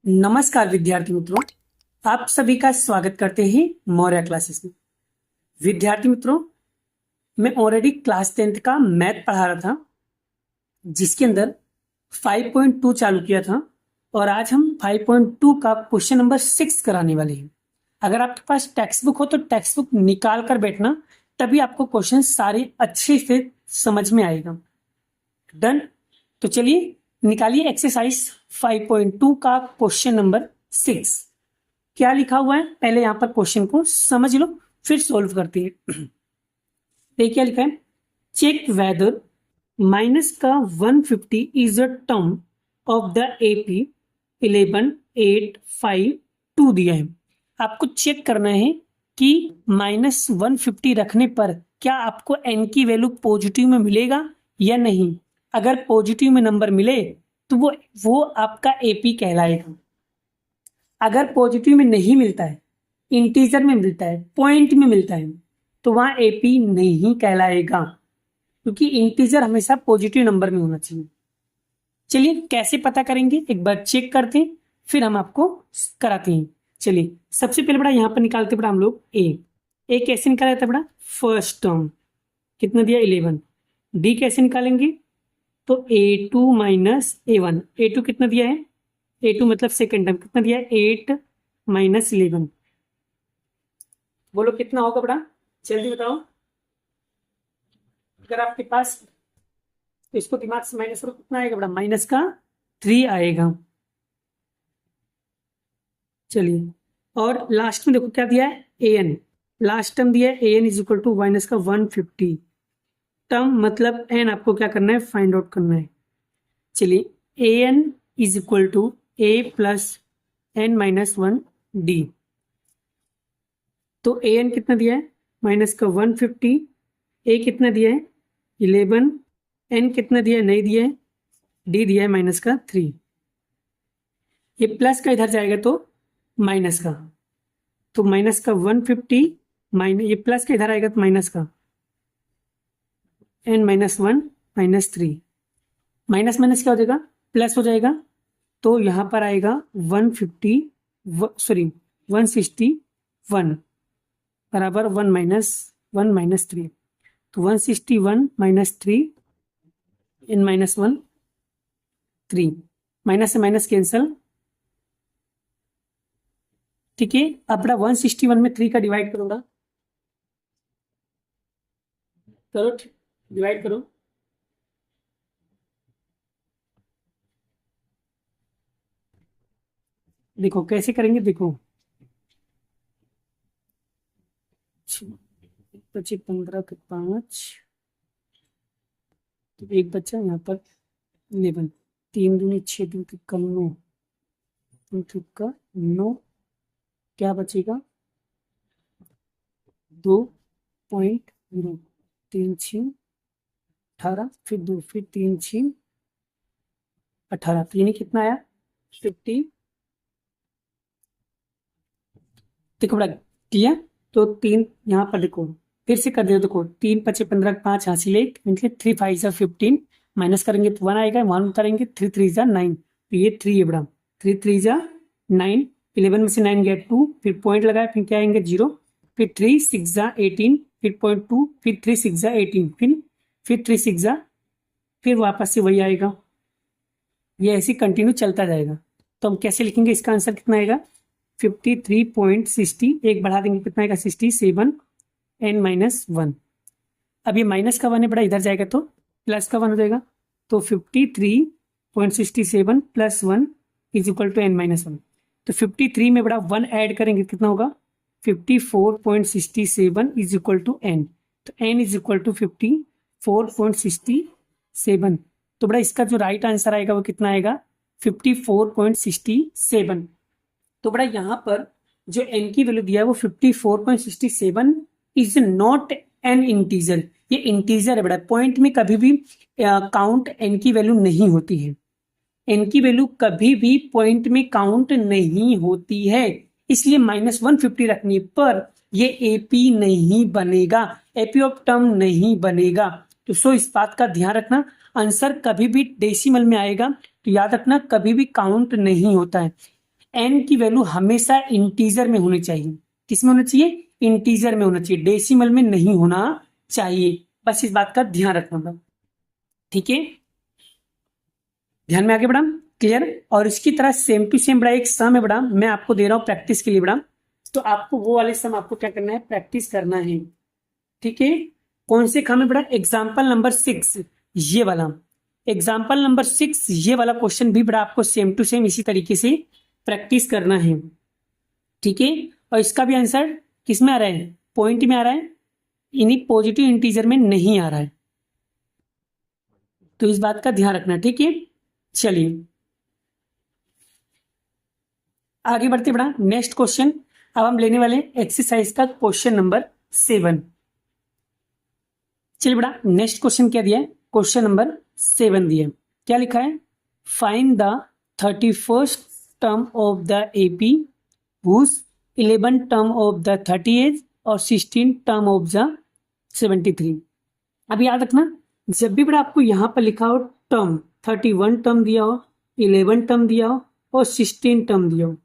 नमस्कार विद्यार्थी मित्रों, आप सभी का स्वागत करते हैं मौर्य क्लासेस में। विद्यार्थी मित्रों, मैं ऑलरेडी क्लास 10th का मैथ पढ़ा रहा था, जिसके अंदर 5.2 चालू किया था और आज हम 5.2 का क्वेश्चन नंबर 6 कराने वाले हैं। अगर आपके पास टेक्स्ट बुक हो तो टेक्स्ट बुक निकाल कर बैठना, तभी आपको क्वेश्चन सारे अच्छे से समझ में आएगा। डन? तो चलिए निकालिए एक्सरसाइज 5.2 का क्वेश्चन नंबर 6। क्या लिखा हुआ है पहले यहाँ पर क्वेश्चन को समझ लो, फिर सोल्व करते हैं। देखिए क्या लिखा है, चेक वेदर माइनस का 150 is a term of the AP 11 8 5 2 दिया है। आपको चेक करना है कि -150 रखने पर क्या आपको n की वैल्यू पॉजिटिव में मिलेगा या नहीं। अगर पॉजिटिव में नंबर मिले तो वो आपका एपी कहलाएगा। अगर पॉजिटिव में नहीं मिलता है, इंटीजर में मिलता है, पॉइंट में मिलता है, तो वहां एपी नहीं कहलाएगा, क्योंकि इंटीजर हमेशा पॉजिटिव नंबर में होना चाहिए। चलिए कैसे पता करेंगे एक बार चेक करते हैं, फिर हम आपको कराते हैं। चलिए सबसे पहले बड़ा यहाँ पर निकालते बड़ा हम लोग ए कैसे निकाला जाता है बड़ा, फर्स्ट टर्म कितना दिया 11। डी कैसे निकालेंगे, तो A2 माइनस A1। A2 कितना दिया है, A2 मतलब सेकेंड टर्म कितना दिया है 8 माइनस 11। बोलो कितना होगा बड़ा, जल्दी बताओ। अगर आपके पास तो इसको दिमाग से माइनस करो, कितना आएगा बड़ा, माइनस का 3 आएगा। चलिए और लास्ट में देखो क्या दिया है an, लास्ट टर्म दिया है an is equal to minus का 150। टर्म मतलब n आपको क्या करना है, फाइंड आउट करना है। चलिए an is equal to a plus n minus 1 d। तो an कितना दिया है माइनस का 150, a कितना दिया है 11, n कितना दिया है नहीं दिया है, d दिया है माइनस का 3। ये प्लस का इधर जाएगा तो माइनस का, तो माइनस का 150 माइनस, ये प्लस का इधर आएगा तो माइनस का n minus 1 minus 3। Minus minus क्या हो जाएगा, प्लस हो जाएगा। तो यहाँ पर आएगा 161 बराबर 1 माइनस 3। तो 161 माइनस 3 n माइनस 1 3, माइनस से माइनस कैंसल। ठीक है, अब बड़ा 161 में 3 का डिवाइड करो, बड़ा करो, डिवाइड करो। देखो कैसे करेंगे, देखो 25 15 के 5, तो एक बच्चा यहाँ पर 11, 3 दूनी 6 दूनी का 9, 3 का 9, क्या बचेगा 2.0, 3 6 18, फिर 2, फिर 3 6 18, तो यानी कितना आया 50। देखो बड़ा किया तो 3 यहाँ पर देखो फिर से कर दो, देखो 3 5 15 5 हासिल 1, मतलब 3 5 जा 15, माइनस करेंगे तो 1 आएगा, 1 उतारेंगे 3 3 जा 9, तो ये 3 है बड़ा, 3 3 जा 9, 11 में से 9 गया 2, फिर पॉइंट लगाया, फिर क्या आएंगे 0, फिर 3 6 जा 18, फिर पॉइंट 2, फिर 3 6 जा 18, फिर 3 6 जा, फिर वापस से वही आएगा। ये ऐसे कंटिन्यू चलता जाएगा। तो हम कैसे लिखेंगे, इसका आंसर कितना आएगा 53.60, एक बढ़ा देंगे कितना आएगा 67 n माइनस 1। अब ये माइनस का 1 है बड़ा, इधर जाएगा तो प्लस का 1 हो जाएगा, तो 53.67 plus 1 is equal to n minus 1। तो 53 में बड़ा 1 ऐड करेंगे कितना होगा 54.67 इज इक्वल टू n, तो n इज इक्वल टू 54.67। तो बड़ा इसका जो राइट आंसर आएगा वो कितना आएगा 54.67। तो बड़ा यहाँ पर जो n की वैल्यू दिया है वो 54.67 इज नॉट एन इंटीजर। ये इंटीजर है बड़ा, पॉइंट में कभी भी काउंट n की वैल्यू नहीं होती है। n की वैल्यू कभी भी पॉइंट में काउंट नहीं होती है, इसलिए -150 रखने पर ये एपी नहीं बनेगा, एपी ऑफ टर्म नहीं बनेगा। तो सो इस बात का ध्यान रखना, आंसर कभी भी डेसिमल में आएगा तो याद रखना कभी भी काउंट नहीं होता है। n की वैल्यू हमेशा इंटीजर में होनी चाहिए। किस में होना चाहिए? इंटीजर में होना चाहिए, डेसिमल में नहीं होना चाहिए। बस इस बात का ध्यान रखना बेटा, ठीक है। ध्यान में आगे बढ़ा, क्लियर। और इसकी तरह सेम टू सेम बड़ा एक सम है बड़ा, मैं आपको दे रहा हूं प्रैक्टिस के लिए बड़ा, तो आपको वो वाले सम आपको क्या करना है, प्रैक्टिस करना है, ठीक है। कौन से काम है बड़ा? एग्जाम्पल नंबर 6 ये वाला, एग्जाम्पल नंबर 6 ये वाला क्वेश्चन भी बड़ा आपको सेम टू सेम इसी तरीके से प्रैक्टिस करना है, ठीक है। और इसका भी आंसर किस में आ रहा है? पॉइंट में आ रहा है, इन्हीं पॉजिटिव इंटीजर में नहीं आ रहा है, तो इस बात का ध्यान रखना, ठीक है। चलिए आगे बढ़ते बड़ा, नेक्स्ट क्वेश्चन अब हम लेने वाले एक्सरसाइज का क्वेश्चन नंबर 7। चलिए बड़ा, नेक्स्ट क्वेश्चन क्या दिया है? क्वेश्चन नंबर 7 दिया है, क्या लिखा है? Find the 31st term of the AP whose 11 term of the 38 और 16 टर्म ऑफ द 73। अब याद रखना, जब भी बड़ा आपको यहाँ पर लिखा हो टर्म, 31 टर्म दिया हो, 11 टर्म दिया हो और 16 टर्म दिया हो,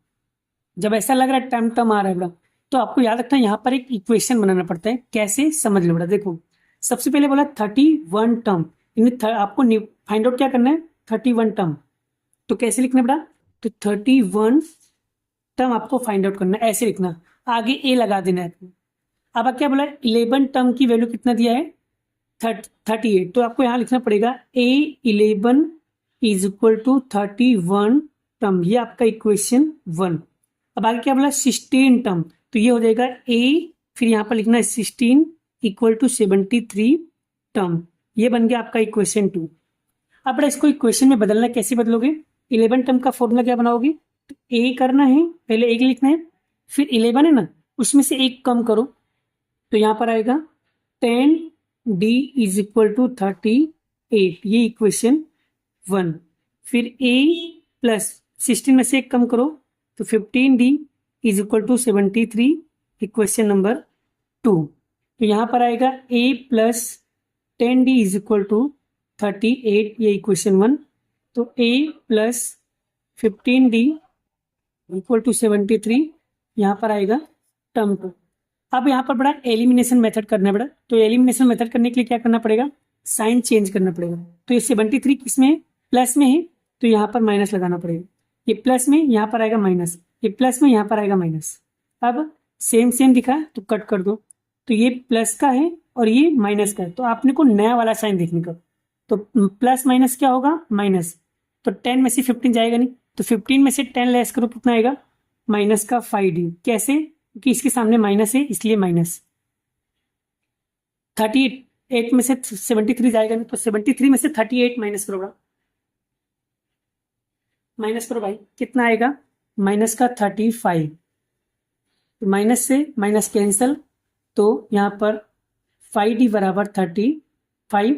जब ऐसा लग रहा है टर्म टर्म आ रहा है बड़ा, तो आपको याद रखना यहाँ पर एक इक्वेशन बनाना पड़ता है। कैसे? समझ लो बड़ा, देखो सबसे पहले बोला 31 टर्म, आपको फाइंड आउट क्या करना है? 31 टर्म, तो कैसे लिखना बड़ा? तो 31 टर्म आपको फाइंड आउट करना है, ऐसे लिखना, आगे ए लगा देना है। अब क्या बोला? 11 टर्म की वैल्यू कितना दिया है? 38, तो आपको यहाँ लिखना पड़ेगा A11 is equal to 31 term, ये आपका इक्वेशन 1। अब आगे क्या बोला? 16 टर्म, तो ये हो जाएगा A, फिर यहाँ पर लिखना है 16 इक्वल टू 73 टर्म, ये बन गया आपका इक्वेशन 2। अब बड़ा इसको इक्वेशन में बदलना, कैसे बदलोगे? 11 टर्म का फॉर्मूला क्या बनाओगे? तो A करना है, पहले एक लिखना है, फिर 11 है ना, उसमें से एक कम करो, तो यहाँ पर आएगा 10D इज इक्वल टू 38, ये इक्वेशन 1। फिर A प्लस 16 में से एक कम करो, तो 15D is equal to 73, equation number 2। तो यहाँ पर आएगा A plus 10D is equal to 38, ये इक्वेशन 1। तो A plus 15D equal to 73, यहाँ पर आएगा टर्म 2। अब यहाँ पर बड़ा एलिमिनेशन मेथड करना है बड़ा, तो एलिमिनेशन मेथड करने के लिए क्या करना पड़ेगा? साइन चेंज करना पड़ेगा। तो ये 73 किसमें है? प्लस में है, तो यहाँ पर माइनस लगाना पड़ेगा, ये प्लस में, यहाँ पर आएगा माइनस, ये प्लस में, यहाँ पर आएगा माइनस। अब सेम सेम दिखा तो कट कर दो, तो ये प्लस का है और ये माइनस का है, तो आपने को नया वाला साइन देखने का, तो प्लस माइनस क्या होगा? माइनस, तो 10 में से 15 जाएगा नहीं, तो 15 में से 10 लेस करो, कितना आएगा? माइनस का 5D। कैसे? क्योंकि इसके सामने माइनस है इसलिए माइनस। 38 में से 73 जाएगा नहीं, तो 73 में से 38 माइनस करो, माइनस करो भाई, कितना आएगा? माइनस का 35। तो माइनस से माइनस कैंसल, तो यहाँ पर 5D बराबर 35,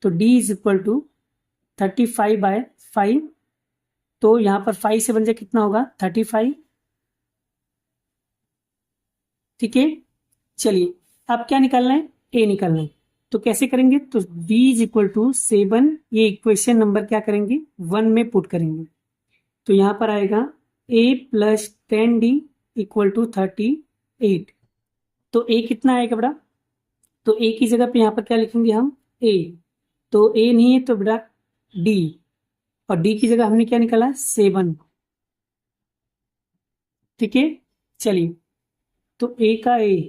तो D इज इक्वल टू 35/5, तो यहाँ पर 5 से बन जाए कितना होगा? 35, ठीक है। चलिए अब क्या निकालना है? A निकालना है, तो कैसे करेंगे? तो B इज इक्वल टू 7, ये इक्वेशन नंबर क्या करेंगे? 1 में पुट करेंगे, तो यहाँ पर आएगा A plus 10D equal to 38, तो A कितना आएगा बड़ा? तो A की जगह पे यहाँ पर क्या लिखेंगे हम? A, तो A नहीं है तो बड़ा D, और D की जगह हमने क्या निकाला? 7, ठीक है। चलिए, तो A का A,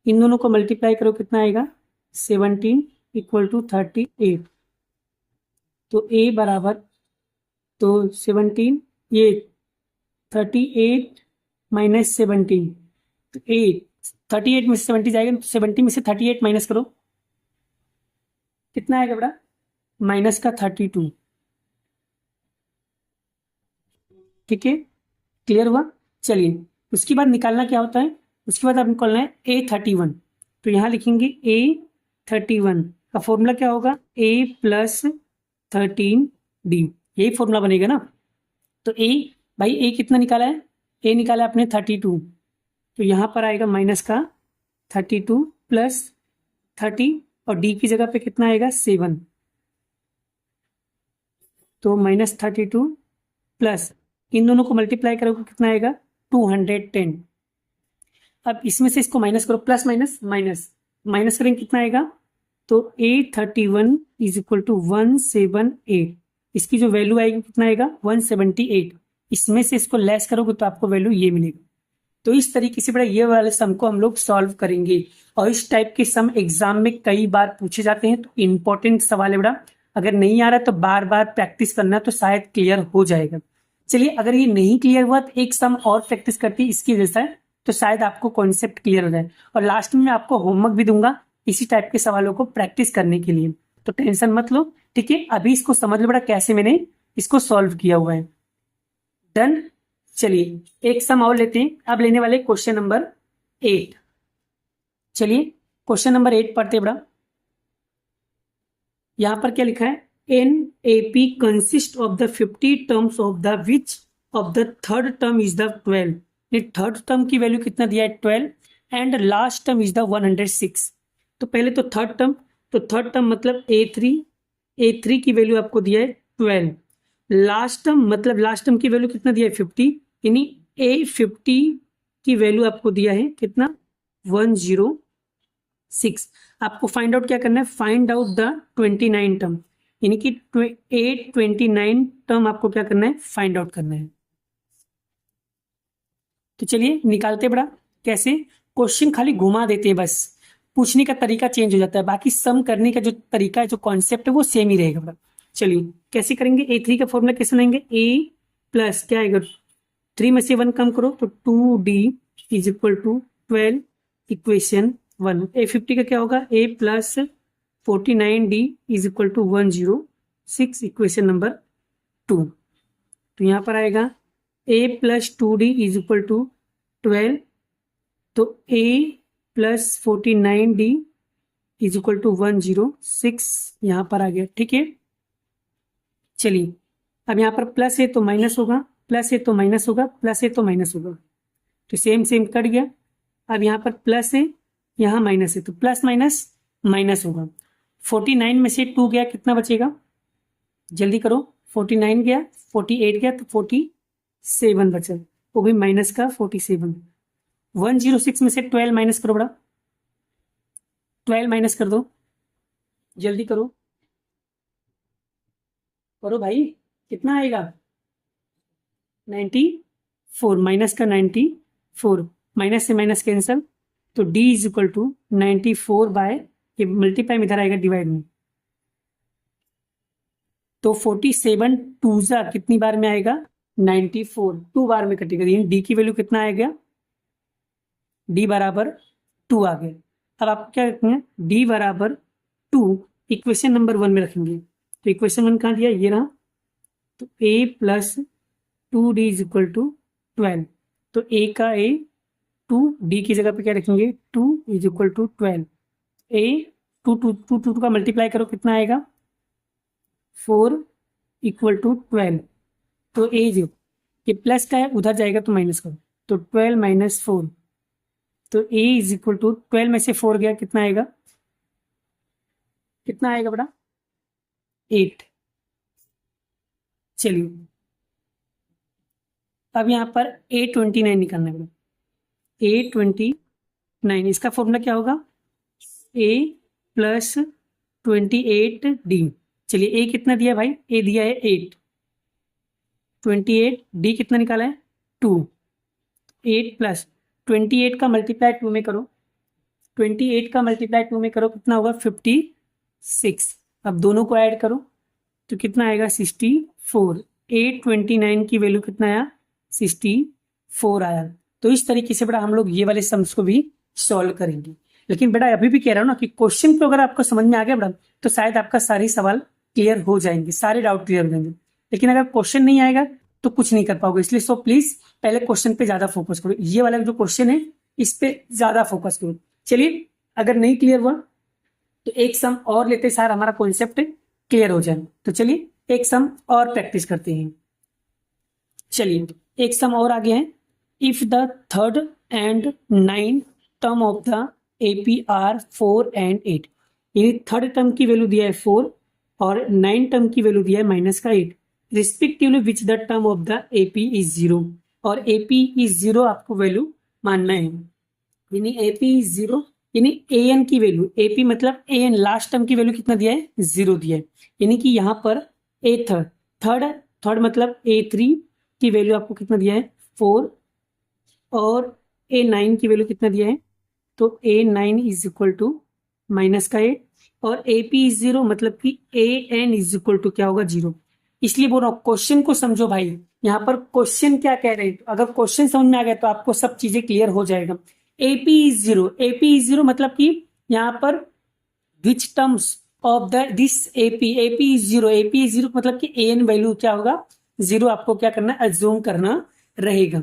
इन दोनों को मल्टीप्लाई करो, कितना आएगा? 17 इक्वल टू 38, तो A बराबर, तो 17, ये 38 माइनस 17, तो 38 में से 70 जाएगा, तो 70 में से 38 माइनस करो, कितना आएगा बड़ा? माइनस का 32, ठीक है, क्लियर हुआ। चलिए उसके बाद निकालना क्या होता है? उसके बाद आप निकालना है A31, तो यहाँ लिखेंगे A31 का फॉर्मूला क्या होगा? A प्लस 13D, यही फॉर्मूला बनेगा ना। तो A, भाई A कितना निकाला है? A निकाला है आपने 32, तो यहाँ पर आएगा माइनस का 32 प्लस 30, और D की जगह पे कितना आएगा? 7, तो माइनस 32 प्लस इन दोनों को मल्टीप्लाई करोगे कितना आएगा 210। अब इसमें से इसको माइनस करो, प्लस माइनस माइनस माइनस करेंगे कितना आएगा, तो 831 इज इक्वल टू 178। इसकी जो वैल्यू आएगी कितना आएगा 178। इसमें से इसको लेस करोगे तो आपको वैल्यू ये मिलेगी। तो इस तरीके से बड़ा ये वाले सम को हम लोग सॉल्व करेंगे। और इस टाइप के सम एग्जाम में कई बार पूछे जाते हैं, तो इंपॉर्टेंट सवाल है बड़ा। अगर नहीं आ रहा तो बार बार प्रैक्टिस करना, तो शायद क्लियर हो जाएगा। चलिए, अगर ये नहीं क्लियर हुआ तो एक सम और प्रैक्टिस करती है इसकी वजह से, तो शायद आपको कॉन्सेप्ट क्लियर हो जाए। और लास्ट में मैं आपको होमवर्क भी दूंगा इसी टाइप के सवालों को प्रैक्टिस करने के लिए, तो टेंशन मत लो। ठीक है, अभी इसको समझ लो बड़ा कैसे मैंने इसको सॉल्व किया हुआ है। डन। चलिए एक सम और लेते हैं। अब लेने वाले क्वेश्चन नंबर 8। चलिए क्वेश्चन नंबर 8 पढ़ते बड़ा। यहां पर क्या लिखा है, an A P consist of the 50 terms of the which of the third term is the 12। ये थर्ड टर्म की वैल्यू कितना दिया है 12 and last term is the 106। तो पहले तो थर्ड टर्म मतलब ए3 की वैल्यू आपको दिया है 12। लास्ट टर्म मतलब लास्ट टर्म की वैल्यू कितना दिया है 50, यानी A50 की वैल्यू आपको दिया है कितना 106। आपको फाइंड आउट क्या करना है, फाइंड आउट द 29 टर्म, यानी कि 829 टर्म आपको क्या करना है, फाइंड आउट करना है। तो चलिए निकालते बड़ा। कैसे, क्वेश्चन खाली घुमा देते हैं, बस पूछने का तरीका चेंज हो जाता है, बाकी सम करने का जो तरीका है, जो कॉन्सेप्ट है वो सेम ही रहेगा बड़ा। चलिए कैसे करेंगे, A3 का फॉर्मूला कैसे बनाएंगे, A प्लस क्या आएगा 3 में से 1 कम करो तो 2D is equal to 12 equation 1। A50 का क्या होगा, A plus 49D is equal to 106 equation number 2। तो यहाँ पर आएगा A plus 2D is equal to 12, तो A plus 49D is equal to 106 यहाँ पर आ गया। ठीक है, चलिए अब यहाँ पर प्लस है तो माइनस होगा, प्लस है तो माइनस होगा, प्लस है तो माइनस होगा, तो सेम सेम कट गया। अब यहाँ पर प्लस है, यहाँ माइनस है, तो प्लस माइनस माइनस होगा। 49 में से 2 गया, कितना बचेगा, जल्दी करो, 49 गया, 48 गया, तो 47 बचा, वो भी माइनस का 47। 106 में से 12 माइनस करो बड़ा, 12 माइनस कर दो, जल्दी करो करो भाई, कितना आएगा 94, माइनस का 94, माइनस से माइनस कैंसल, तो D is equal to 94 by, ये मल्टीप्लाई में इधर आएगा डिवाइड में, तो 47 टू जा कितनी बार में आएगा 94, 2 बार में कटेगा। D की वैल्यू कितना आ गया, D बराबर 2 आ गया। अब आपको क्या रखेंगे, D बराबर 2 इक्वेशन नंबर 1 में रखेंगे, तो इक्वेशन 1 कहाँ दिया, ये रहा, तो A plus 2D is equal to 12, तो A का A 2D की जगह पे क्या रखेंगे 2 इज इक्वल टू 12। A 2 का मल्टीप्लाई करो कितना आएगा 4 इक्वल टू 12, तो A जो ये प्लस का है उधर जाएगा तो माइनस करो, तो 12 माइनस 4, तो A इज इक्वल टू 12 में से 4 गया, कितना आएगा, कितना आएगा बड़ा 8। चलिए अब यहाँ पर A29 निकालना है, A29 इसका फॉर्मूला क्या होगा, A प्लस 28D। चलिए A कितना दिया भाई, A दिया है 8, 28, D कितना निकाला है 2, 8 प्लस 28 का मल्टीप्लाई 2 में करो, 28 का मल्टीप्लाई 2 में करो कितना होगा 56। अब दोनों को ऐड करो तो कितना आएगा 64। 829 की वैल्यू कितना आया 64 आया। तो इस तरीके से बेटा हम लोग ये वाले सम्स को भी सॉल्व करेंगे। लेकिन बेटा अभी भी कह रहा हूँ ना कि क्वेश्चन को अगर आपको समझ में आ गया बेटा तो शायद आपका सारे सवाल क्लियर हो जाएंगे, सारे डाउट क्लियर हो जाएंगे। लेकिन अगर क्वेश्चन नहीं आएगा तो कुछ नहीं कर पाओगे, इसलिए सो प्लीज पहले क्वेश्चन पे ज्यादा फोकस करो। ये वाला जो क्वेश्चन है इस पे ज्यादा फोकस करो। चलिए अगर नहीं क्लियर हुआ तो एक सम और लेते सार हमारा कॉन्सेप्ट क्लियर हो जाए। तो चलिए एक सम और प्रैक्टिस करते हैं। चलिए एक सम और आगे है, if the third and 9 term of the AP are 4 and 8, यानी थर्ड टर्म की वैल्यू दिया है 4 और 9 टर्म की वैल्यू दिया है -8, respectively which the term of the AP is zero, और एपी इज जीरो आपको वैल्यू मानना है, यानी एपी इज जीरो, यानी एन की वैल्यू, एपी मतलब एन लास्ट टर्म की वैल्यू कितना दिया है, जीरो दिया है, यानी कि यहाँ पर ए थर्ड मतलब ए3 की वैल्यू आपको कितना दिया है, 4, और ए9 की वैल्यू कितना दिया है, तो ए9 इज इक्वल टू माइनस का 8, और एपी इज जीरो मतलब कि A N is equal to क्या होगा, जीरो। इसलिए बोल रहा हूँ क्वेश्चन को समझो भाई, यहाँ पर क्वेश्चन क्या कह रहे हैं, अगर क्वेश्चन समझ में आ गया तो आपको सब चीजें क्लियर हो जाएगा। AP is zero, AP is zero मतलब कि यहाँ पर which terms of the this AP, AP is zero, AP is zero मतलब कि एन वैल्यू क्या होगा, जीरो, आपको क्या करना है, एज्यूम करना रहेगा।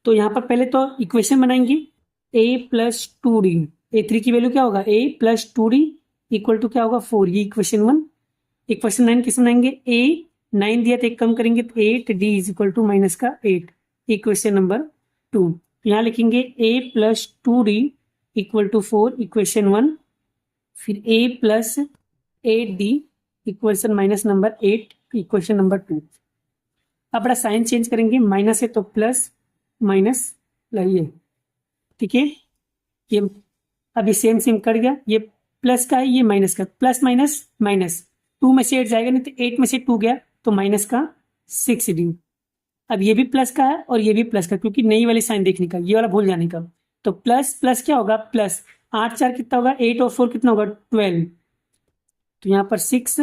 तो यहाँ पर पहले तो इक्वेशन बनाएंगे, ए प्लस टू डी, ए3 की वैल्यू क्या होगा, A plus two D equal to क्या होगा, 4, ये इक्वेशन 1। इक्वेशन 9 किस बनाएंगे, ए 9 दिया तो एक कम करेंगे तो 8, D is equal to minus का 8, इक्वेशन नंबर 2। यहाँ लिखेंगे A plus two D equal to 4, equation 1, फिर A plus 8 D equation minus number 8, equation number 2। अब बड़ा साइन चेंज करेंगे, माइनस है तो प्लस, माइनस लगाइए, ठीक है, ये अभी सेम सेम कट गया, ये प्लस का है, ये माइनस का, प्लस माइनस माइनस, 2 में से 8 जाएगा नहीं तो 8 में से 2 गया तो माइनस का 6 डी। अब ये भी प्लस का है और ये भी प्लस का, क्योंकि नई वाली साइन देखने का, ये वाला भूल जाने का, तो प्लस प्लस क्या होगा, प्लस 8 4 कितना होगा, 8 और 4 कितना होगा, 12, तो यहाँ पर 6,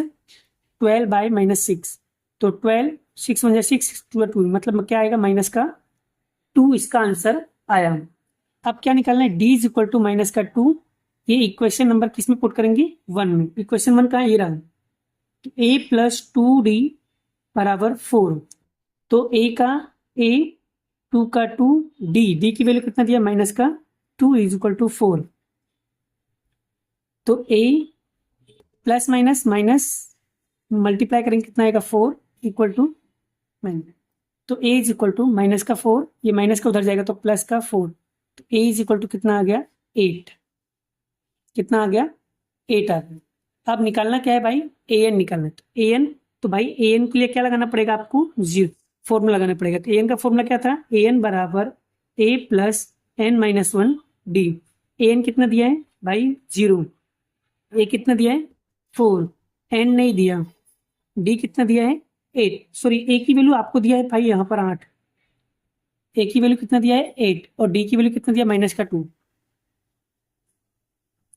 12 बाय माइनस 6, तो 12, 6 1 6, 2 मतलब क्या आएगा, माइनस का 2, इसका आंसर आया। अब क्या निकालना है, D is equal to minus का 2, ये इक्वेशन नंबर किस में पुट करेंगे, 1 में, इक्वेशन 1 कहाँ है, ये रहा, तो ए प्लस टू डी बराबर 4, तो ए का ए, 2 का 2, डी की वैल्यू कितना दिया, माइनस का 2 इज इक्वल टू 4, तो ए प्लस माइनस माइनस मल्टीप्लाई करेंगे कितना आएगा, 4 इक्वल टू माइनस, तो ए इज इक्वल टू माइनस का 4, ये माइनस का उधर जाएगा तो प्लस का 4, तो ए इज इक्वल टू कितना आ गया, 8, कितना आ गया, 8 आ गया। अब निकालना क्या है भाई, ए एन निकालना है, तो ए एन, तो भाई ए एन के लिए क्या लगाना पड़ेगा आपको, जीरो, फॉर्मूला लगाना पड़ेगा, तो ए एन का फॉर्मूला क्या था, ए एन बराबर ए plus n minus 1 D. A N कितना दिया है भाई, जीरो, ए कितना दिया है, 4, एन नहीं दिया, डी कितना दिया है, 8, सॉरी ए की वैल्यू आपको दिया है भाई यहाँ पर 8, ए की वैल्यू कितना दिया है, 8, और डी की वैल्यू कितना दिया, माइनस का 2।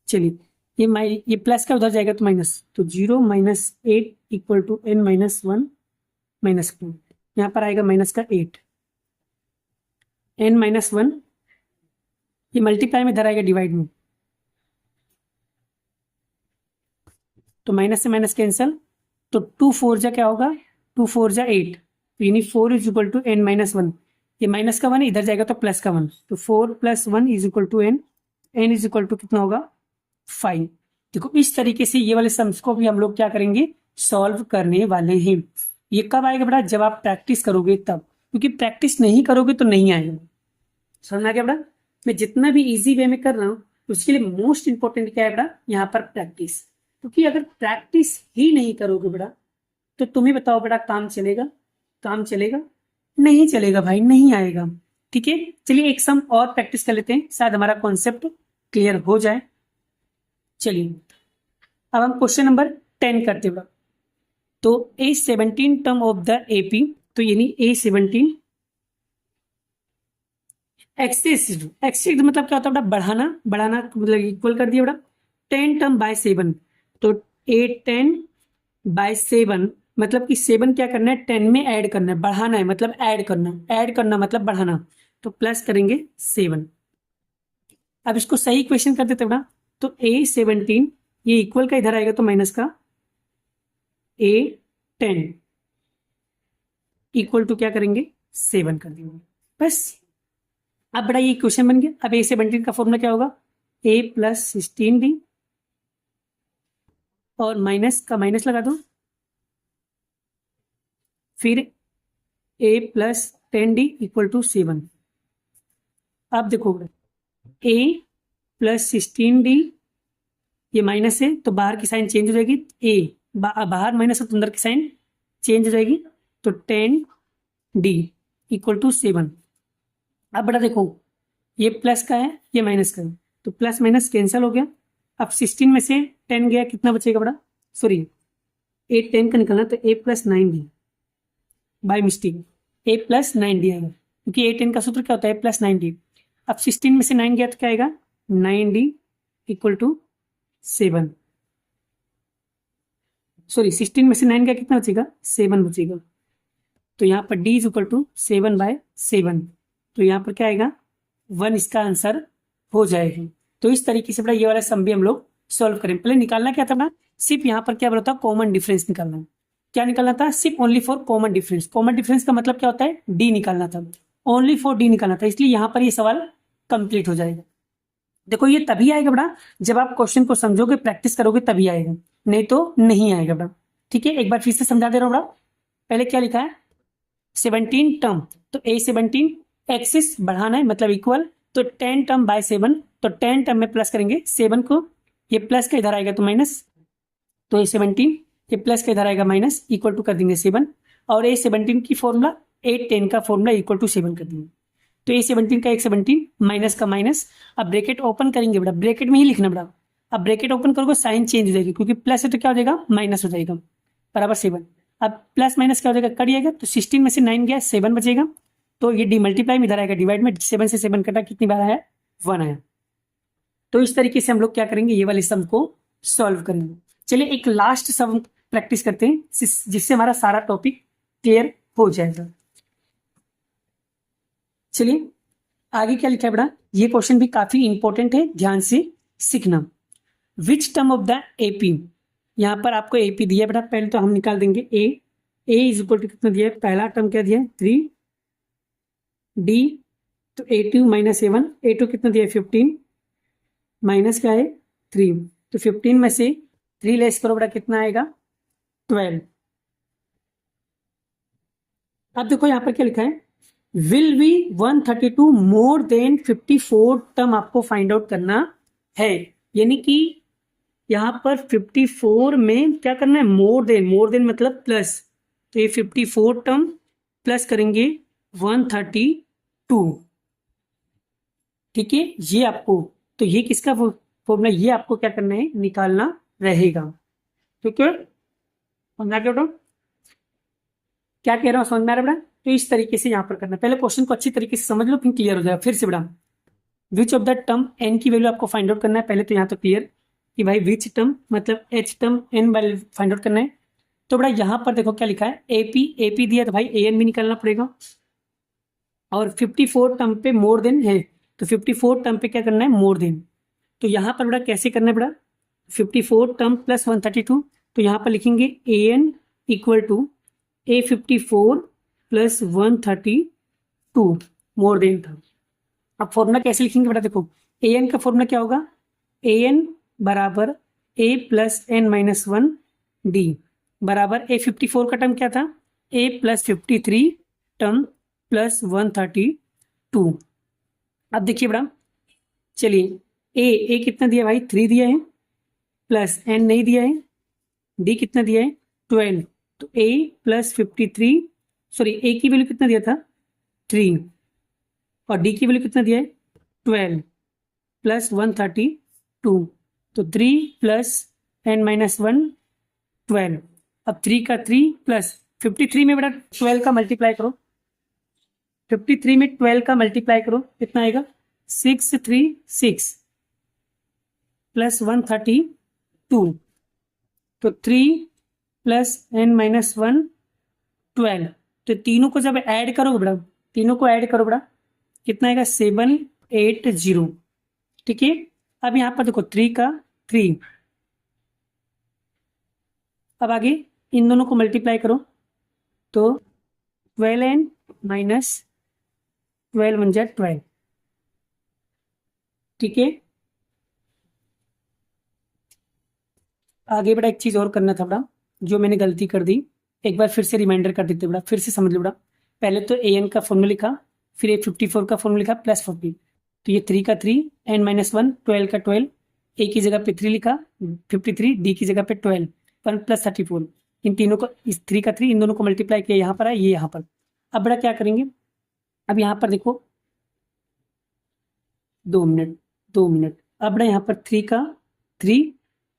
चलिए ये प्लस का उधर जाएगा तो माइनस, तो 0 minus 8 equal to n minus 1 minus 2, यहाँ पर आएगा माइनस का 8, एन माइनस 1, ये मल्टीप्लाई में इधर आएगा डिवाइड में, तो माइनस से माइनस कैंसल, तो 2 4 जा क्या होगा, 2 4 जा 8, तो यानी 4 is equal to n minus 1, ये माइनस का 1 इधर जाएगा तो प्लस का 1, तो 4 plus 1 is equal to n, n is equal to कितना होगा, 5। देखो इस तरीके से ये वाले सम्स को भी हम लोग क्या करेंगे, सॉल्व करने वाले हैं। ये कब आएगा बेटा, जब आप प्रैक्टिस करोगे तब, क्योंकि प्रैक्टिस नहीं करोगे तो नहीं आएगा, समझ में आ गया बेटा। मैं जितना भी इजी वे में कर रहा हूँ उसके लिए मोस्ट इंपॉर्टेंट क्या है बेटा, यहाँ पर प्रैक्टिस, क्योंकि अगर प्रैक्टिस ही नहीं करोगे बेटा तो तुम्हें बताओ बेटा, काम चलेगा, काम चलेगा, नहीं चलेगा भाई, नहीं आएगा। ठीक है, चलिए एक सम और प्रैक्टिस कर लेते हैं, शायद हमारा कॉन्सेप्ट क्लियर हो जाए। चलिए अब हम क्वेश्चन नंबर 10 करते हैं। तो A17 term of the AP, तो यानी A17 एक्सेस मतलब क्या होता है बेटा, बढ़ाना, बढ़ाना मतलब इक्वल कर दिया बेटा, 10 टर्म बाय 7, तो A10 बाय 7 मतलब कि 7 क्या करना है, 10 में ऐड करना है, बढ़ाना है मतलब ऐड करना, ऐड करना मतलब बढ़ाना, तो प्लस करेंगे 7। अब इसको सही इक्वेशन कर देते बेटा, तो A17 ये इक्वल का इधर आएगा तो माइनस का A10 इक्वल टू क्या करेंगे, 7 कर देंगे बस। अब बड़ा ये इक्वेशन बन गया। अब A17 का फॉर्मूला क्या होगा, A प्लस 16D और माइनस का माइनस लगा दो, फिर A plus 10D equal to 7। अब देखो A प्लस 16D, ये माइनस है तो बाहर की साइन चेंज हो जाएगी, A बाहर माइनस है तो अंदर की साइन चेंज हो जाएगी, तो 10d इक्वल टू 7। अब बेटा देखो ये प्लस का है ये माइनस का है, तो प्लस माइनस कैंसिल हो गया। अब 16 में से 10 गया, कितना बचेगा बेटा, सॉरी 8 10 का निकलना, तो a+9 D by mistake a+9d आएगा, क्योंकि a10 का सूत्र क्या होता है a+9d। अब 16 में से 9 गया तो क्या आएगा 9d इक्वल टू 7। सॉरी 16 में से 9 गया कितना बचेगा 7 बचेगा, तो यहाँ पर d इज इक्वल टू 7/7, तो यहाँ पर क्या आएगा 1 इसका आंसर हो जाएगा। तो इस तरीके से बड़ा ये वाला सम भी हम लोग सॉल्व करें। पहले निकालना क्या था ना, सिर्फ यहाँ पर क्या बोला था कॉमन डिफरेंस निकालना। क्या निकालना था, सिर्फ only for common difference. Common difference का मतलब क्या होता है डी निकालना था, ओनली फॉर डी निकालना था, इसलिए यहाँ पर ये सवाल कंप्लीट हो जाएगा। देखो ये तभी आएगा बड़ा जब आप क्वेश्चन को समझोगे प्रैक्टिस करोगे तभी आएगा, नहीं तो नहीं आएगा बड़ा। ठीक है, एक बार फिर से समझा दे रहा हूँ बड़ा। पहले क्या लिखा है 17 टर्म, तो a17 एक्सिस बढ़ाना है मतलब इक्वल, तो 10 टर्म बाय 7, तो 10 टर्म में प्लस करेंगे 7 को, ये प्लस का इधर आएगा तो माइनस, तो a17 ये प्लस का इधर आएगा माइनस, इक्वल टू कर देंगे 7, और a17 की फॉर्मूला 8 10 का फॉर्मूला इक्वल टू 7 कर देंगे, तो a17 का 17 माइनस का माइनस। अब ब्रैकेट ओपन करेंगे बेटा, ब्रैकेट में ही लिखना बेटा। अब ब्रैकेट ओपन करोगे साइन चेंज हो जाएगी, क्योंकि प्लस है तो क्या हो जाएगा माइनस हो जाएगा, बराबर 7। अब प्लस माइनस क्या हो जाएगा कट जाएगा, तो 16 में से 9 गया 7 बचेगा, तो ये डी मल्टीप्लाई में इधर आएगा डिवाइड में, 7 से 7 कटा कितनी बार आया 1 आया। तो इस तरीके से हम लोग क्या करेंगे ये वाले सम को सॉल्व करेंगे। चलिए एक लास्ट सम प्रैक्टिस करते हैं जिससे हमारा सारा टॉपिक क्लियर हो जाएगा। चलिए आगे क्या लिखा है बेटा, ये क्वेश्चन भी काफी इंपॉर्टेंट है, ध्यान से सीखना। Which term of the AP, यहाँ पर आपको एपी दिया बेटा, पहले तो हम निकाल देंगे ए इज इक्वल टू कितना दिया है, पहला टर्म क्या दिया है 3d, तो a2 माइनस a1 कितना दिया है 15 माइनस क्या है 3, तो 15 में से 3 लेस करो बेटा कितना आएगा 12। अब देखो यहाँ पर क्या लिखा है, will be 132 more then 54 term आपको फाइंड आउट करना है, यानी कि यहाँ पर 54 में क्या करना है मोर देन मतलब प्लस, तो ये 54 टर्म प्लस करेंगे 132। ठीक है, ये आपको, तो ये किसका फॉर्मूला, ये आपको क्या करना है निकालना रहेगा। ठीक है, समझा क्या कह रहा हूँ, समझ में आ रहा है? तो इस तरीके से यहाँ पर करना, पहले क्वेश्चन को अच्छी तरीके से समझ लो फिर क्लियर हो जाएगा। फिर से बड़ा which of the term n की वैल्यू आपको फाइंड आउट करना है, पहले तो यहाँ तो क्लियर कि भाई विच टर्म मतलब each term n value find out करना है। तो बड़ा यहाँ पर देखो क्या लिखा है एपी दिया, तो भाई ए एन भी निकालना पड़ेगा, और 54 टर्म पे मोर देन है, तो 54 टर्म पे क्या करना है मोर देन। तो यहाँ पर बड़ा कैसे करना है बड़ा, 54 टर्म प्लस 132, तो यहाँ पर लिखेंगे A N equal to A54 plus 132 more than था। अब फॉर्मूला कैसे लिखेंगे बेटा, देखो ए एन का फॉर्मूला क्या होगा, ए एन बराबर a plus n minus 1 D बराबर A54 का टर्म क्या था a प्लस 53 टर्म प्लस 132। अब देखिए बेटा, चलिए ए कितना दिया भाई 3 दिया है, प्लस एन नहीं दिया है, डी कितना दिया है 12, तो a प्लस 53, सॉरी a की वैल्यू कितना दिया था 3, और d की वैल्यू कितना दिया है 12 प्लस 132, तो 3 प्लस n माइनस 1 12। अब 3 का 3 प्लस 53 में बेटा 12 का मल्टीप्लाई करो, 53 में 12 का मल्टीप्लाई करो कितना आएगा 636 प्लस 132, तो 3 प्लस एन माइनस 1 12, तो तीनों को जब ऐड करोगे बेटा, तीनों को ऐड करो बेटा कितना आएगा 780। ठीक है, अब यहाँ पर देखो 3 का 3, अब आगे इन दोनों को मल्टीप्लाई करो, तो 12n माइनस 12 बन जाए 12। ठीक है, आगे बेटा एक चीज और करना था बेटा, जो मैंने गलती कर दी, एक बार फिर से रिमाइंडर कर देते बेटा, फिर से समझ लो बेटा। पहले तो ए एन का फॉर्मूला लिखा, फिर A54 का फॉर्मूला लिखा प्लस 40, तो ये 3 का 3 n माइनस 1 12 का 12, ए की जगह पे 3 लिखा 53, डी की जगह पे 12 1 प्लस 34, इन तीनों को, इस 3 का 3 इन दोनों को मल्टीप्लाई किया, यहाँ पर है, ये यहाँ पर। अब बेटा क्या करेंगे, अब यहाँ पर देखो 2 मिनट। अब बेटा यहाँ पर 3 का 3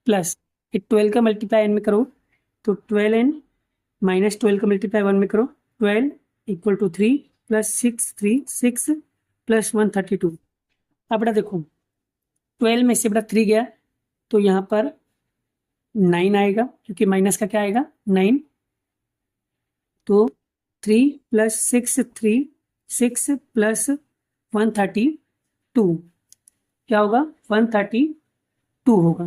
प्लस 12 का मल्टीप्लाई एन में करो तो 12n माइनस 12 का मल्टीप्लाई 1 में करो, 12 इक्वल टू 3 प्लस 6 प्लस 132। अब बेटा देखो 12 में से बेटा 3 गया तो यहाँ पर 9 आएगा, क्योंकि माइनस का क्या आएगा 9, तो 3 प्लस 6 प्लस 132 क्या होगा 132 होगा।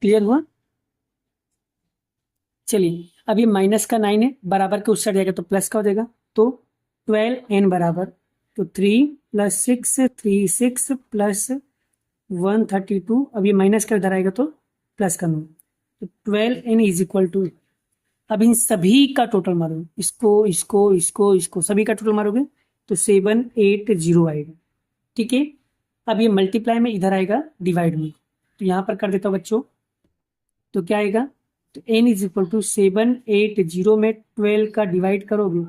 क्लियर हुआ। चलिए अब ये माइनस का 9 है, बराबर के उस साइड जाएगा तो प्लस का हो जाएगा, तो 12n बराबर, तो 3 प्लस 6 प्लस 132, अब ये माइनस का इधर आएगा तो प्लस का 9, तो 12n इज इक्वल टू, अब इन सभी का टोटल मारो, इसको सभी का टोटल मारोगे तो 780 आएगा। ठीक है, अब ये मल्टीप्लाई में इधर आएगा डिवाइड में, तो यहाँ पर कर देता हूँ बच्चों, तो क्या आएगा, तो n इज इक्वल टू 780 में 12 का डिवाइड करोगे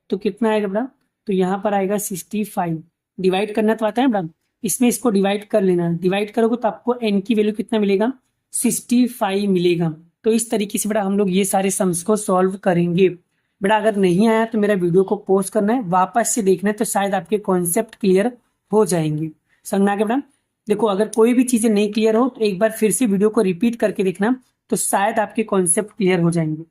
तो कितना आएगा बेटा, तो यहाँ पर आएगा 65। डिवाइड करना तो आता है बेटा, इसमें इसको डिवाइड कर लेना, डिवाइड करोगे तो आपको n की वैल्यू कितना मिलेगा 65 मिलेगा। तो इस तरीके से बेटा हम लोग ये सारे सम्स को सॉल्व करेंगे। बेटा अगर नहीं आया तो मेरा वीडियो को पॉज करना है, वापस से देखना है, तो शायद आपके कॉन्सेप्ट क्लियर हो जाएंगे। समझ में आ गया बेटा। देखो अगर कोई भी चीजें नहीं क्लियर हो तो एक बार फिर से वीडियो को रिपीट करके देखना, तो शायद आपके कॉन्सेप्ट क्लियर हो जाएंगे।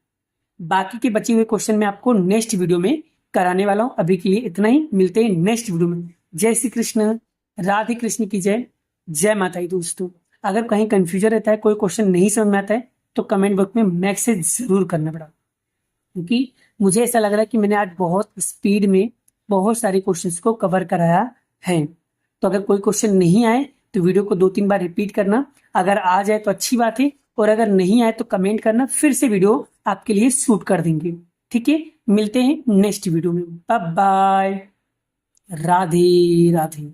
बाकी के बचे हुए क्वेश्चन मैं आपको नेक्स्ट वीडियो में कराने वाला हूं। अभी के लिए इतना ही, मिलते हैं नेक्स्ट वीडियो में। जय श्री कृष्ण, राधे कृष्ण की जय, जय माता दी। दोस्तों अगर कहीं कंफ्यूजन रहता है, कोई क्वेश्चन नहीं समझ में आता है, तो कमेंट बॉक्स में मैसेज जरूर करना पड़ा, क्योंकि मुझे ऐसा लग रहा है कि मैंने आज बहुत स्पीड में बहुत सारे क्वेश्चंस को कवर कराया है। तो अगर कोई क्वेश्चन नहीं आए तो वीडियो को 2-3 बार रिपीट करना, अगर आ जाए तो अच्छी बात है, और अगर नहीं आए तो कमेंट करना, फिर से वीडियो आपके लिए शूट कर देंगे। ठीक है, मिलते हैं नेक्स्ट वीडियो में। Bye bye, Radhe Radhe.